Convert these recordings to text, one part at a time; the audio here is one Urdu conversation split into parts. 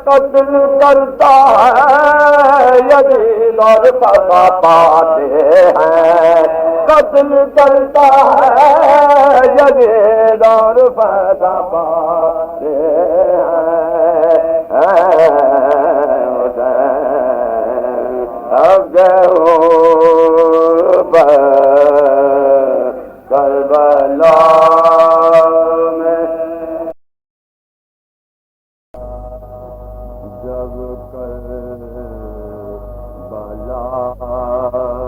قتل کرتا ہے یزید اور سزا پاتے ہیں، قتل کرتا ہے یزید اور سزا پاتے ہیں، کربلا میں جب کربلا میں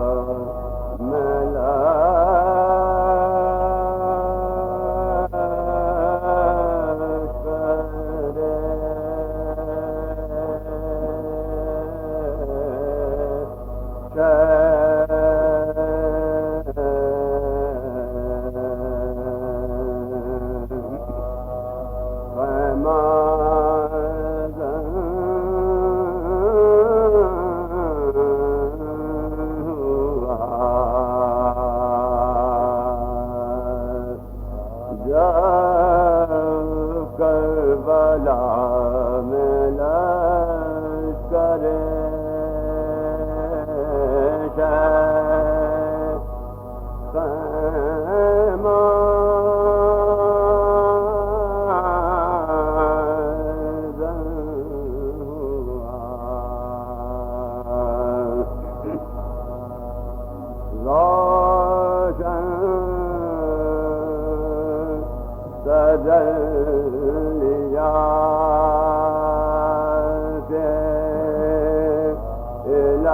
بدل لیا کہ الہی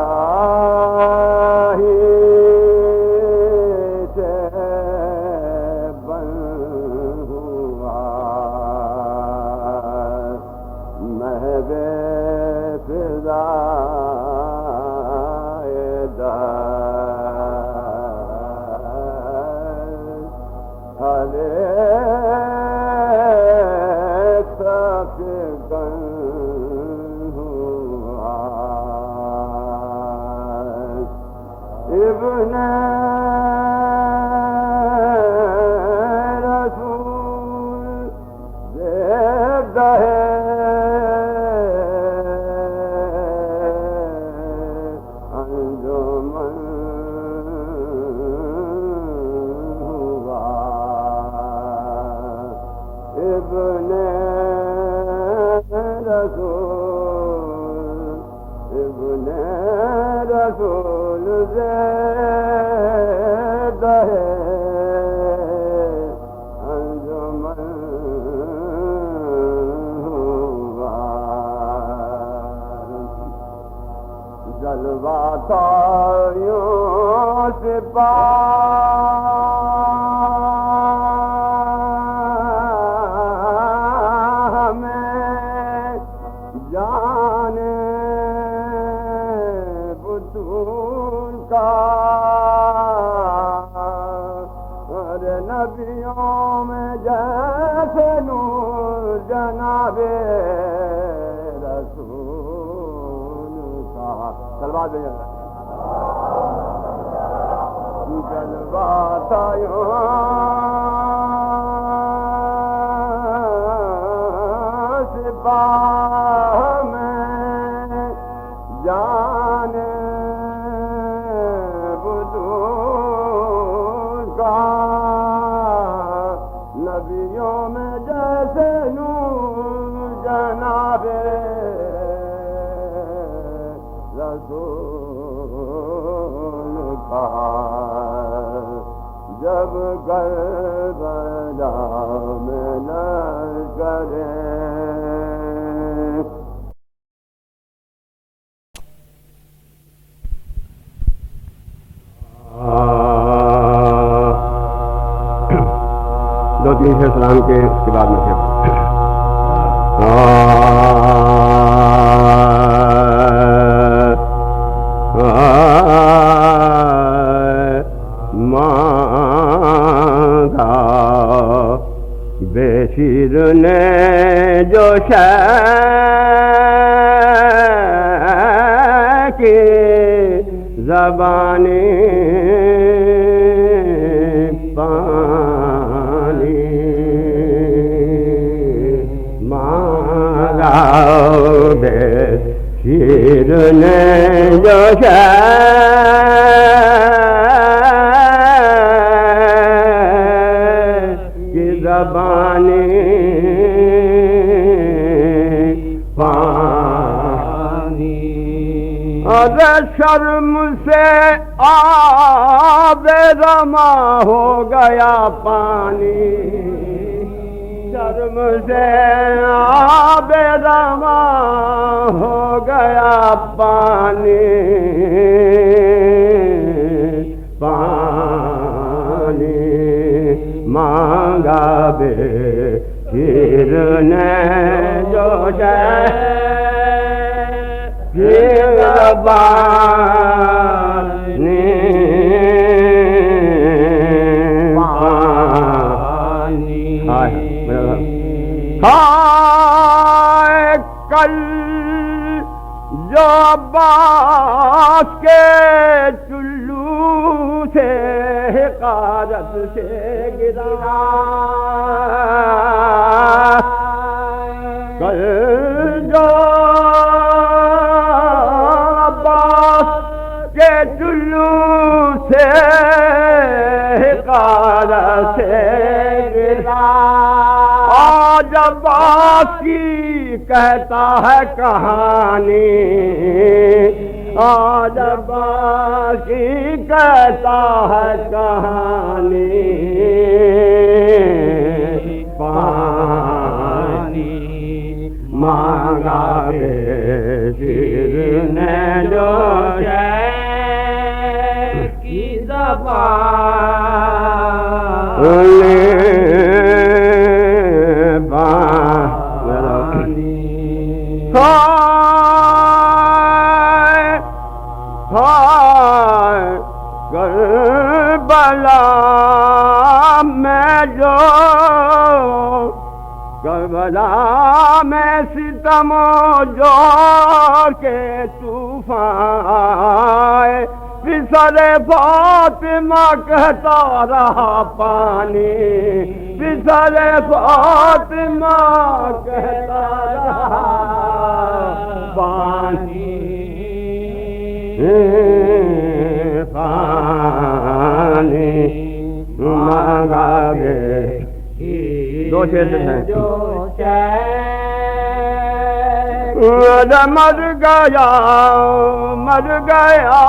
سے بن ہوا محب فضا ابن رسول زیبدہ ہے انجمن ہوا ابن رسول زیبدہ ہے انجمن ہوا جلوہ تھا یوں سپاہ میں جانے نبیوں میں جیسے نور جناب رسول کا جلوہ دے جلوہ تھا یوں سپاہ میں جانے نبیوں میں جیسے نور جناب رسول کا جب کربلا میں لشکریں دو تین سے سلام کے اس کے بعد میں پھر مانگا بے شیر نے جو شے کی زبانی بے شیر نے جو شے کی زبانی پانی اور شرم سے آب رما ہو گیا پانی شرم سے آب رما ہو گیا پانی پانی مانگا بے شیر نے جو شے کی زبانی کل جو عباس کے چلو سے حقارت سے گرا کل جو عباس کے چلو سے حقارت سے گرا آج عباس کی کہتا ہے کہانی آج عباس کی کہتا ہے کہانی مانگا شیر نے جو شیخ کی زبان کربلا میں جو کربلا میں ستم جو کے طوفان پسر فاطمہ کہتا رہا پانی پسر فاطمہ کہتا رہا پانی پانی مانگا گے دو شیر ہیں مر گیا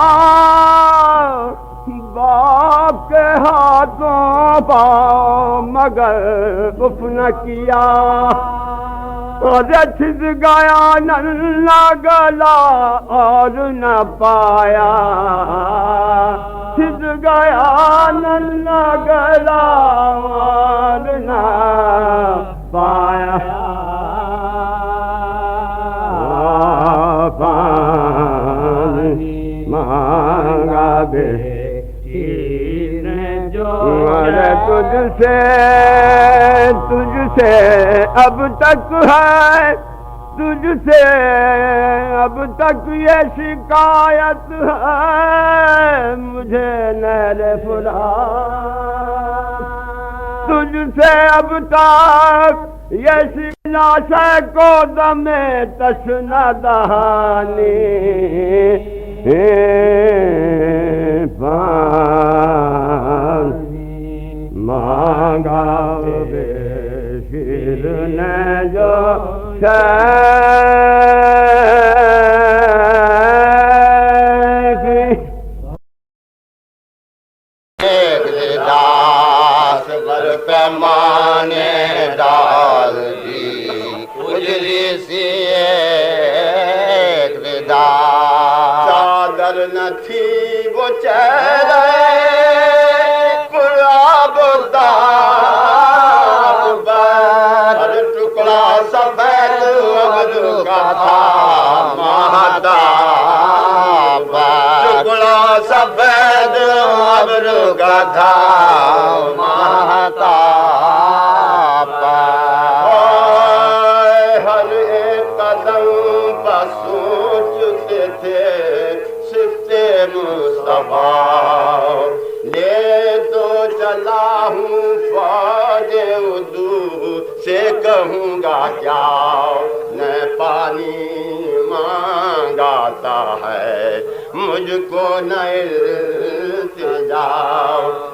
باپ کے ہاتھوں پاؤں مگر اف نہ کیا چھد گیا نہ گلا اور نہ پایا چھد گیا نہ گلا اور نہ پایا پانی مانگا بے تجھ سے اب تک ہے تجھ سے اب تک یہ شکایت ہے مجھے نیل فراق تجھ سے اب تک یہ شکایت کو دم تشنہ دہانی مانگا بے شیر نے جو داس بر پیمانے ڈال دی اجلی سی ایک ردا چادر نہ تھی وہ چہرے ٹکڑا سفید ابرو کا تھا مہتاب ٹکڑا سفید ابرو کا تھا مہتاب ہر ایک قدم پر سوچتے تھے صفت مصطفیٰ لے تو چلا ہوں فوج اردو سے کہوں گا کیا نہ پانی مانگاتا ہے مجھ کو نہ التجا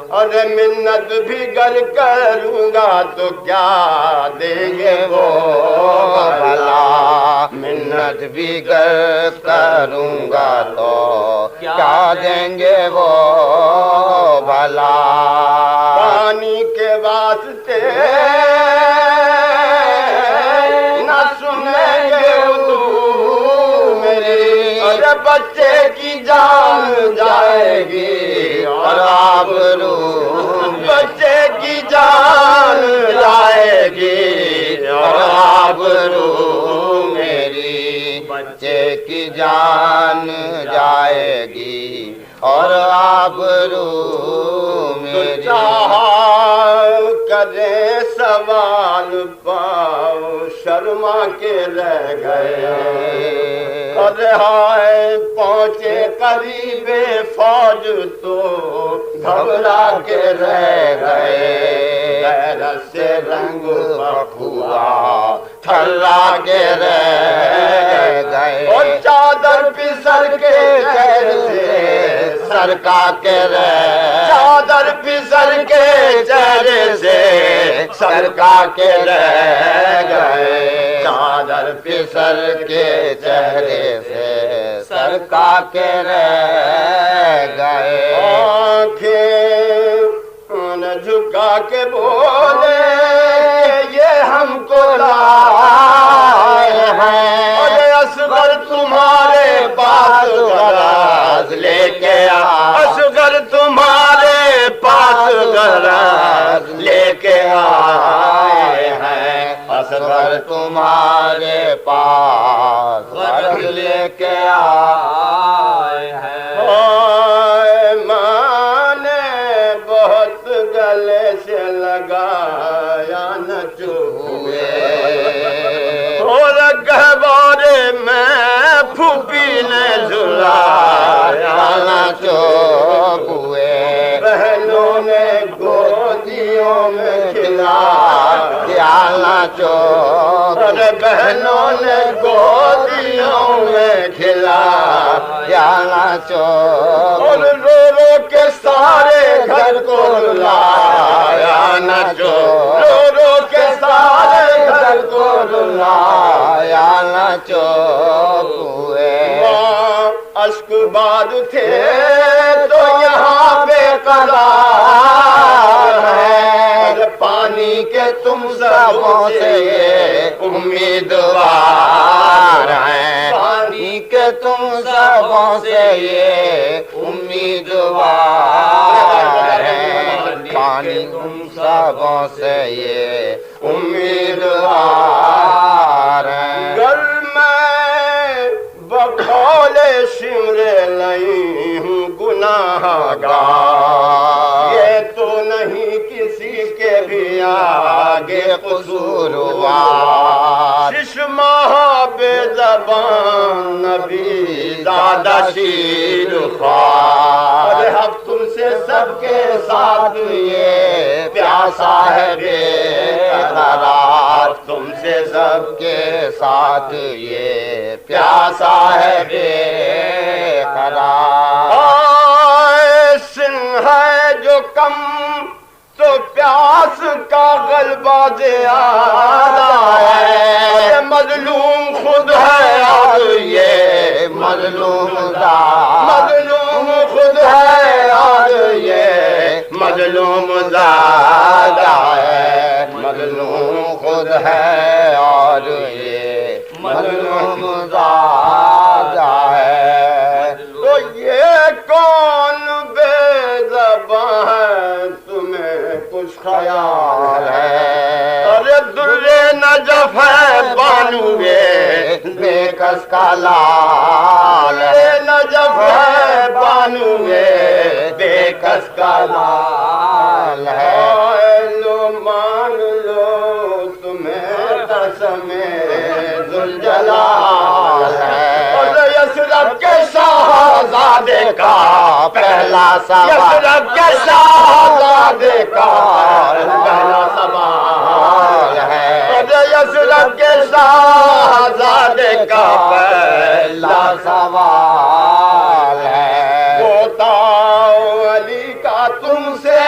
اور منت بھی گر کروں گا تو کیا دیں گے وہ بھلا منت بھی گر کروں گا تو کیا دیں گے وہ بھلا پانی کے واسطے نہ سنیں گے اردو میری اور بچے کی جان جائے گی اور آبرو بچے کی جان جائے گی اور آبرو میری بچے کی جان جائے گی اور آبرو میری کرے سوال پاؤ شرما کے رہ گئے اور ہائے پہنچے قریب فوج تو گھبرا کے رہ گئے غیرت سے رنگ بکھوا تھلا کے رہ گئے اور چادر پسر کے چہرے سے سرکا کے رہ چادر پسر کے چہرے سے سرکا کے رہ گئے چادر پسر کے چہرے سے سرکا کے رہ گئے آنکھیں نہ جھکا کے بولے یہ ہم کو لائے ہیں تمہارے پاس غرض لے کے آئے ہیں ماں نے بہت گلے سے لگایا نہ چوئے اور گہوارے میں پھوپھی نے جلایا نہ چوئے بہنوں نے گودیوں میں کھلایا نہ چوئے بہنوں نے گودیوں میں کھلایا نہ چوئے اور رو رو کے سارے گھر کو رلایا نہ چوئے رو رو کے سارے گھر کو رلایا نہ چوئے اشک باد تھے تو یہاں بے قرار ہے پانی کے تم سبوں سے یہ امیدوار ہیں پانی کے تم سبوں سے یہ امیدوار ہیں پانی تم سبوں سے یہ امیدوار ہیں گر میں بقول شمر نہیں ہوں گناہ گار یہ تو نہیں کسی کے بھی آگے قصوروار شش ماہ بے زبان نبی زیادہ شیر خوار اب تم سے سب کے ساتھ یہ پیاسا ہے بے قرار تم سے سب کے ساتھ یہ پیاسا ہے بے قرار سن ہے جو کم تو پیاس کا غلبہ زیادہ ہے مظلوم خود ہے اور یہ مظلوم خود ہے اور یہ مظلوم زیادہ ہے مظلوم خود ہے اور یہ مظلوم زیادہ ہے تو یہ کون بے زبان ہے تمہیں کچھ خیال ہے ارے در نجف ہے بانوے بے کس کا لال نجف ہے بانوے بے کس کا لال ہے لو مان لو تمہیں قسم ذوالجلال ہے یثرب کے شہزادے کا پہلا سوال یثرب کے شہزادے کا پہلا سوال ہے یثرب کے شہزادے کا پہلا سوال ہے ہوتا علی کا تم سے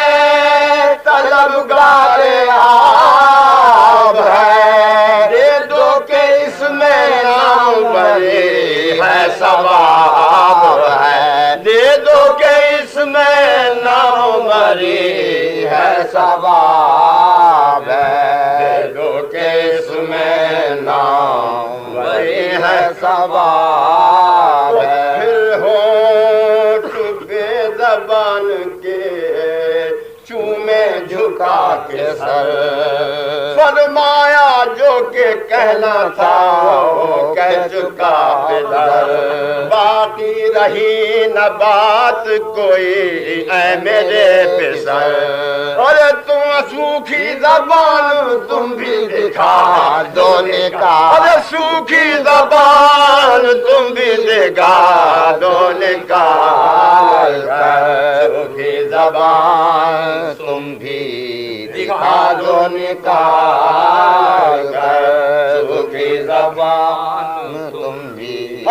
طلبگار آب ہے دے دو کہ اس میں نام بری ہے ثواب ہے دے دو کہ اس میں نام بری ہے ثواب ہے دے دو کہ اس میں نام بری ہے ثواب ہے پھر ہونٹ بے زبان کے چومے جھکا کے سر فرمایا جو کہ کہنا تھا وہ کہہ چکا پدر باقی رہی نہ بات کوئی اے میرے پسر ارے تم سوکھی زبان تم بھی دکھا دو نکال ارے سوکھی زبان تم بھی دکھا دو نکال سوکھی زبان تم بھی دکھا دو نکال سوکھی زبان تم بھی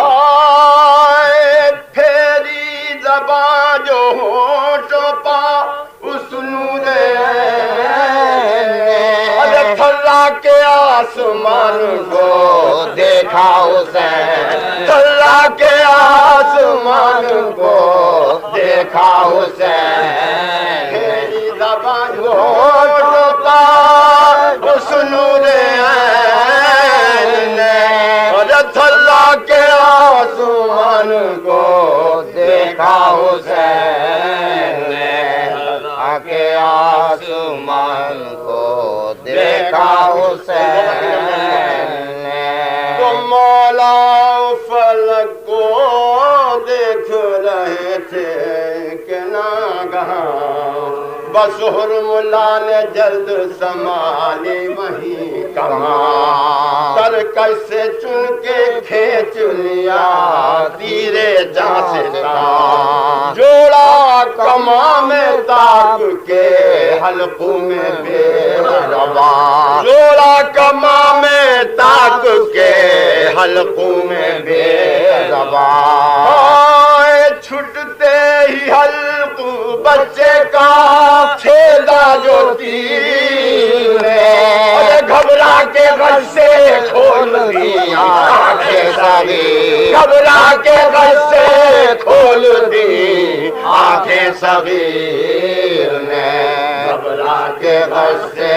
پھیری زبان جو ہونٹوں پا اس نور تھلا کے آسمان کو دیکھا حسین تھلا کے آسمان کو دیکھا حسین پھیری زبان جو ہونٹوں پا اس نور تھلا کے آسمان کو دیکھا حسین نے کے آسمان کو دیکھا حسین فلک کو دیکھ رہے تھے کہ ناگہاں بس حرملا نے جلد سنبھالی وہیں کہاں ترکش سے چن کے کھینچ لیا تیرے جاں سے تاں جوڑا کماں میں تاک کے حلقوں میں بے زبان جوڑا کماں میں تاک کے حلقوں میں بے زبان چھٹتے ہی حلق بچے کا چھیدا جو تیر نے گھبرا کے غش سے کھول دی آنکھیں صغیر گھبرا کے غش سے کھول دی آنکھیں صغیر نے گھبرا کے غش سے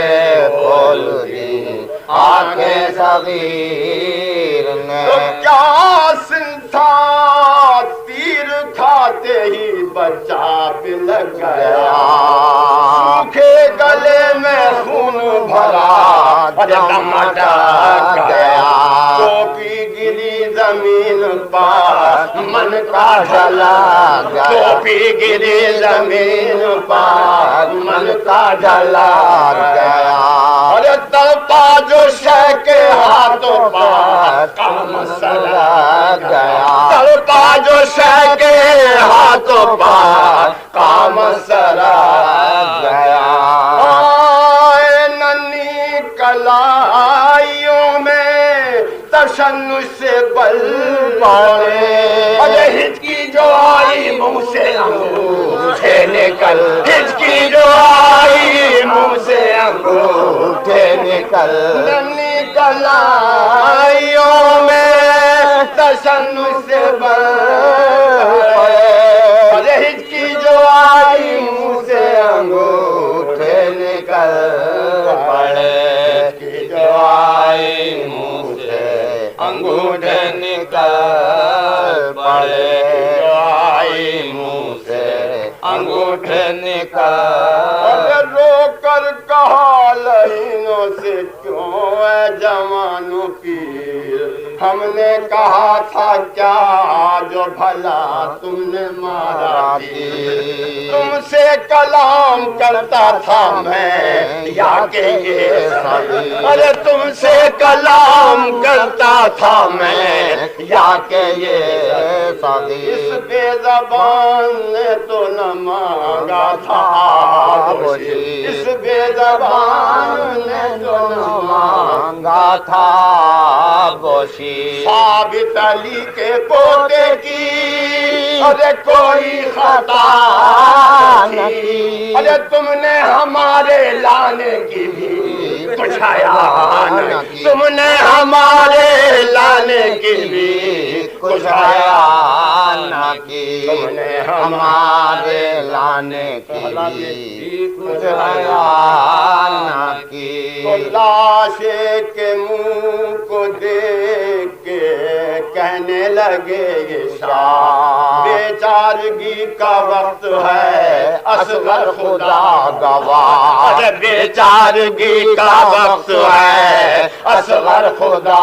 کھول دی آنکھیں صغیر نے تو کیا سن تھا تیر کھاتے ہی بچہ بلک گیا سوکھے گلے میں خون بھرا دم اٹک گیا ٹوپی گری زمین پر من کا جلا گیا ٹوپی گری زمین پر من کا جلا گیا اور تڑپا جو شے کے ہاتھوں پر کام سلا گیا تڑپا جو شے کے ہاتھوں پر کام سلا گیا ننھی کلائیوں میں تشنج سے بل پڑے ارے ہچکی جو آئی منہ سے انگوٹھے نکل ہچکی جو آئی منہ سے انگوٹھے نکل ننھی کلائیوں میں تشنج سے بل پڑے ارے ہچکی جو آئی منہ سے انگوٹھے نکل پڑے ہچکی جو آئی منہ سے انگوٹھے نکل پڑے جو آئی منہ سے انگوٹھے نکل رو کر کہا لہینوں سے کیوں اے جوانوں پیر ہم نے کہا تھا کیا جو بھلا تم نے مارا تیر تم سے کلام کرتا تھا میں یا کہ یہ صغیر ارے تم سے کلام کرتا تھا میں یا کہ یہ صغیر اس بے زبان نے تو نہ مانگا تھا اس بے زبان نے تو نہ مانگا تھا بوشی ثابت علی کے پوتے کی ارے کوئی خطا نہیں ارے تم نے ہمارے لانے کی بھی کچھ حیا نہ کی تم نے ہمارے لانے کی بھی کچھ حیا نہ کی تم نے ہمارے لانے کی بھی کچھ حیا نہ کی لاشے کے منہ کو دیکھ کے کہنے لگے یہ شاہ بیچارگی کا وقت ہے اصغر خدا گواہ ارے بیچارگی کا وقت ہے اصغر خدا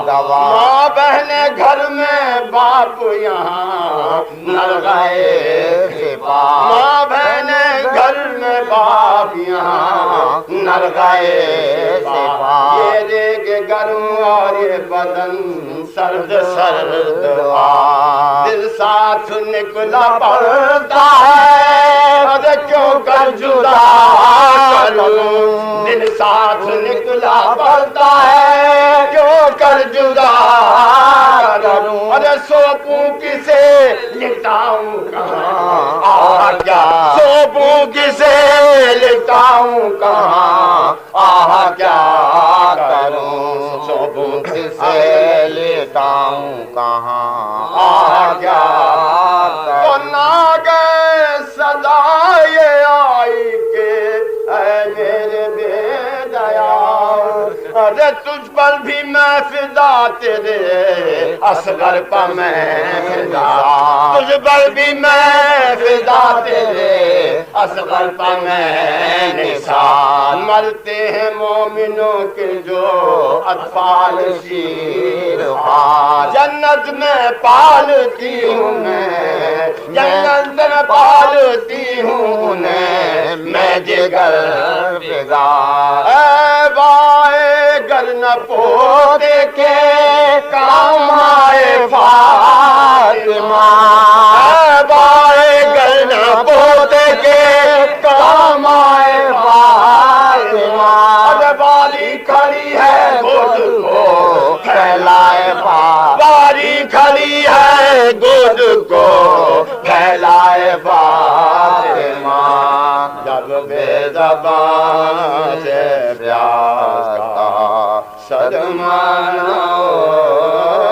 گواہ ماں بہنیں گھر میں باپ یہاں نہ گئے سپاہ ماں بہنیں گھر میں باپ یہاں نہ گئے سپاہ یہ دیکھ گرم اور یہ بدن سرد سرد دل ساتھ نکلا پڑتا ہے ارے کیوں کر جدا کروں دل ساتھ نکلا پڑتا ہے کیوں کر جدا کروں ارے سوپوں کسے لٹاؤں کہاں کیا سوپوں کسے لٹاؤں کہاں کیا کروں سوپوں کسے لٹاؤں کہاں کیا تو ناگے صدا یہ آئی کہ اے میرے بے دیا ارے تجھ پر بھی میں فدا تیرے اصغر پہ میں فدا تجھ پر بھی میں فدا تیرے اصغر پہ میں نثار مرتے ہیں مومنوں کے جو اطفال شیر خوار جنت میں پالتی ہوں جنت میں پالتی ہوں انہیں میں جگر بگار اے بائے گر نہ پوتے کے کام آئے فاطمہ اے بائے گر نہ پوتے کے کام آئے فاطمہ باری کھڑی ہے گود کو پھیلائے باری کھڑی ہے گود کو پھیلائے فاطمہ جب بے زبان سے پیار کا صدمہ نہ ہو